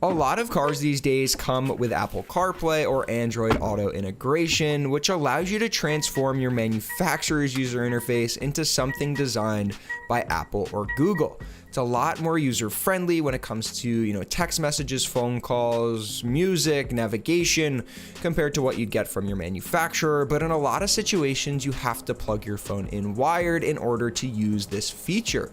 A lot of cars these days come with Apple CarPlay or Android Auto integration, which allows you to transform your manufacturer's user interface into something designed by Apple or Google. It's a lot more user-friendly when it comes to, text messages, phone calls, music, navigation, compared to what you'd get from your manufacturer. But in a lot of situations, you have to plug your phone in wired in order to use this feature.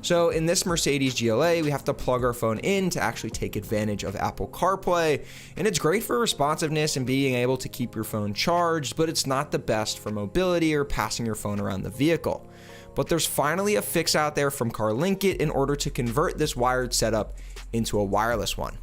So in this Mercedes GLA, we have to plug our phone in to actually take advantage of Apple CarPlay, and it's great for responsiveness and being able to keep your phone charged, but it's not the best for mobility or passing your phone around the vehicle. But there's finally a fix out there from CarlinKit in order to convert this wired setup into a wireless one.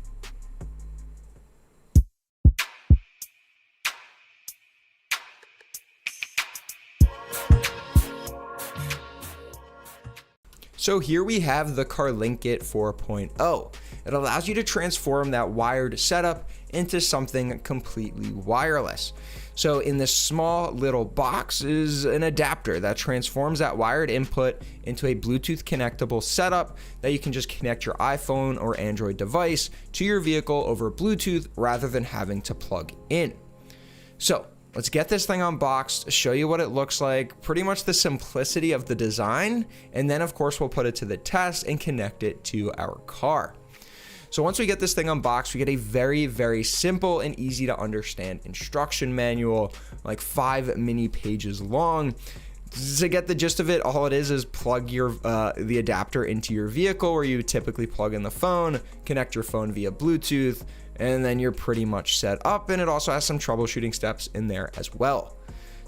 So here we have the CarlinKit 4.0. It allows you to transform that wired setup into something completely wireless. So in this small little box is an adapter that transforms that wired input into a Bluetooth connectable setup that you can just connect your iPhone or Android device to your vehicle over Bluetooth rather than having to plug in. So let's get this thing unboxed, show you what it looks like, pretty much the simplicity of the design, and then of course we'll put it to the test and connect it to our car. So once we get this thing unboxed, we get a very, very simple and easy to understand instruction manual, like 5 mini pages long. To get the gist of it, all it is plug the adapter into your vehicle where you typically plug in the phone, connect your phone via Bluetooth, and then you're pretty much set up. And it also has some troubleshooting steps in there as well.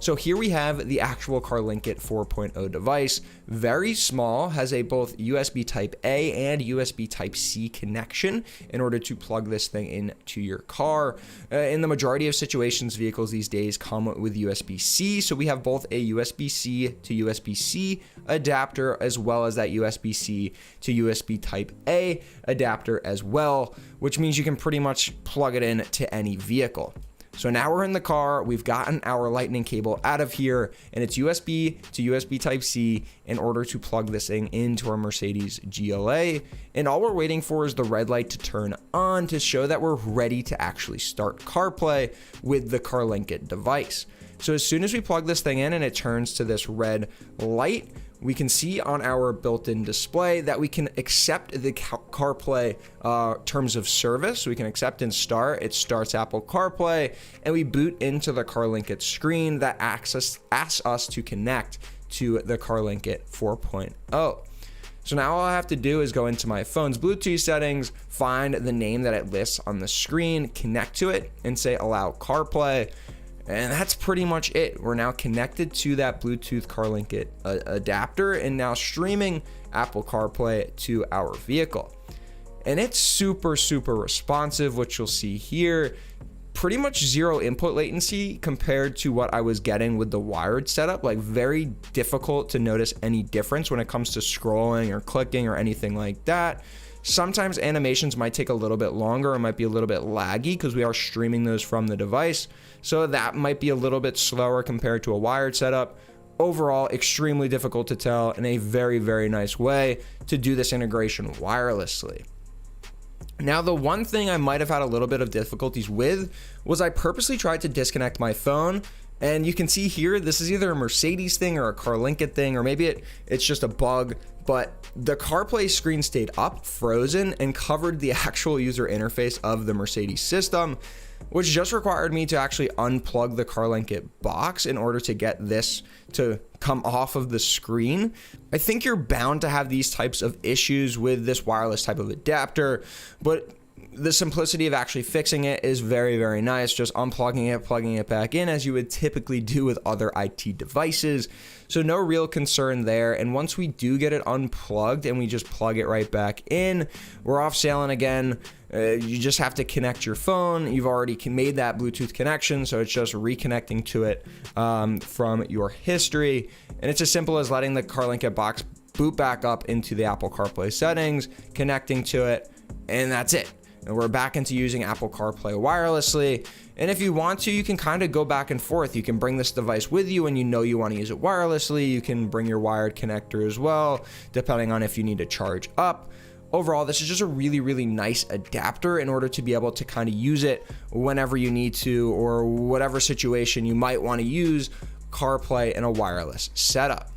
So here we have the actual CarlinKit 4.0 device. Very small, has a both USB Type A and USB Type C connection in order to plug this thing into your car. In the majority of situations, vehicles these days come with USB-C. So we have both a USB-C to USB-C adapter as well as that USB-C to USB Type A adapter as well, which means you can pretty much plug it in to any vehicle. So now we're in the car, we've gotten our lightning cable out of here, and it's USB to USB Type-C in order to plug this thing into our Mercedes GLA. And all we're waiting for is the red light to turn on to show that we're ready to actually start CarPlay with the CarlinKit device. So as soon as we plug this thing in and it turns to this red light, we can see on our built-in display that we can accept the CarPlay terms of service. We can accept and start. It starts Apple CarPlay, and we boot into the CarlinKit screen that asks us to connect to the CarlinKit 4.0. So now all I have to do is go into my phone's Bluetooth settings, find the name that it lists on the screen, connect to it, and say allow CarPlay. And that's pretty much it. We're now connected to that Bluetooth CarlinKit adapter and now streaming Apple CarPlay to our vehicle. And it's super, super responsive, which you'll see here. Pretty much zero input latency compared to what I was getting with the wired setup. Like very difficult to notice any difference when it comes to scrolling or clicking or anything like that. Sometimes animations might take a little bit longer or might be a little bit laggy because we are streaming those from the device. So that might be a little bit slower compared to a wired setup. Overall, extremely difficult to tell and a very, very nice way to do this integration wirelessly. Now, the one thing I might have had a little bit of difficulties with was I purposely tried to disconnect my phone. And you can see here, this is either a Mercedes thing or a CarlinKit thing, or maybe it's just a bug, but the CarPlay screen stayed up, frozen, and covered the actual user interface of the Mercedes system, which just required me to actually unplug the CarlinKit box in order to get this to come off of the screen. I think you're bound to have these types of issues with this wireless type of adapter, but the simplicity of actually fixing it is very, very nice. Just unplugging it, plugging it back in as you would typically do with other IT devices. So no real concern there. And once we do get it unplugged and we just plug it right back in, we're off sailing again. You just have to connect your phone. You've already made that Bluetooth connection, so it's just reconnecting to it from your history. And it's as simple as letting the CarlinKit box boot back up into the Apple CarPlay settings, connecting to it, and that's it. And we're back into using Apple CarPlay wirelessly. And if you want to, you can kind of go back and forth. You can bring this device with you and you know you want to use it wirelessly. You can bring your wired connector as well, depending on if you need to charge up. Overall, this is just a really nice adapter in order to be able to kind of use it whenever you need to, or whatever situation you might want to use CarPlay in a wireless setup.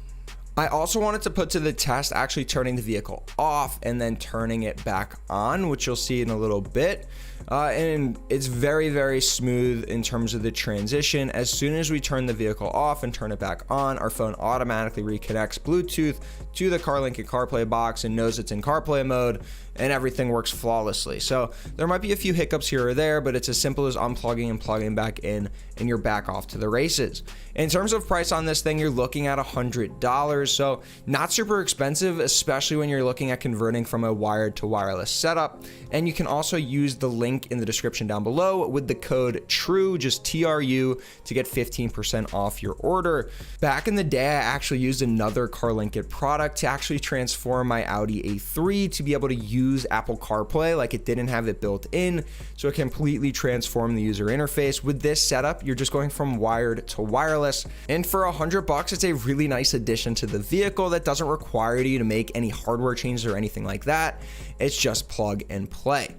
I also wanted to put to the test actually turning the vehicle off and then turning it back on, which you'll see in a little bit. And it's very smooth in terms of the transition. As soon as we turn the vehicle off and turn it back on, our phone automatically reconnects Bluetooth to the CarlinKit CarPlay box and knows it's in CarPlay mode, and everything works flawlessly. So there might be a few hiccups here or there, but it's as simple as unplugging and plugging back in, and you're back off to the races. In terms of price on this thing, you're looking at $100, so not super expensive, especially when you're looking at converting from a wired to wireless setup. And you can also use the link in the description down below with the code TRUE, just TRU, to get 15% off your order. Back in the day, I actually used another CarlinKit product to actually transform my Audi A3 to be able to use Apple CarPlay. Like, it didn't have it built in, so it completely transformed the user interface. With this setup, you're just going from wired to wireless, and for $100, it's a really nice addition to the vehicle that doesn't require you to make any hardware changes or anything like that. It's just plug and play.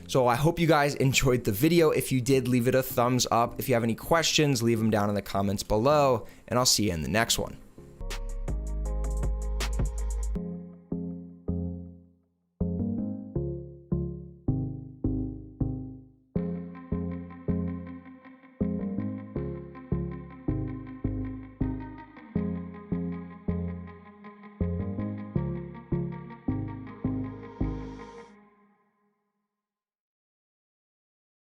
So I hope you guys enjoyed the video. If you did, leave it a thumbs up. If you have any questions, leave them down in the comments below, and I'll see you in the next one.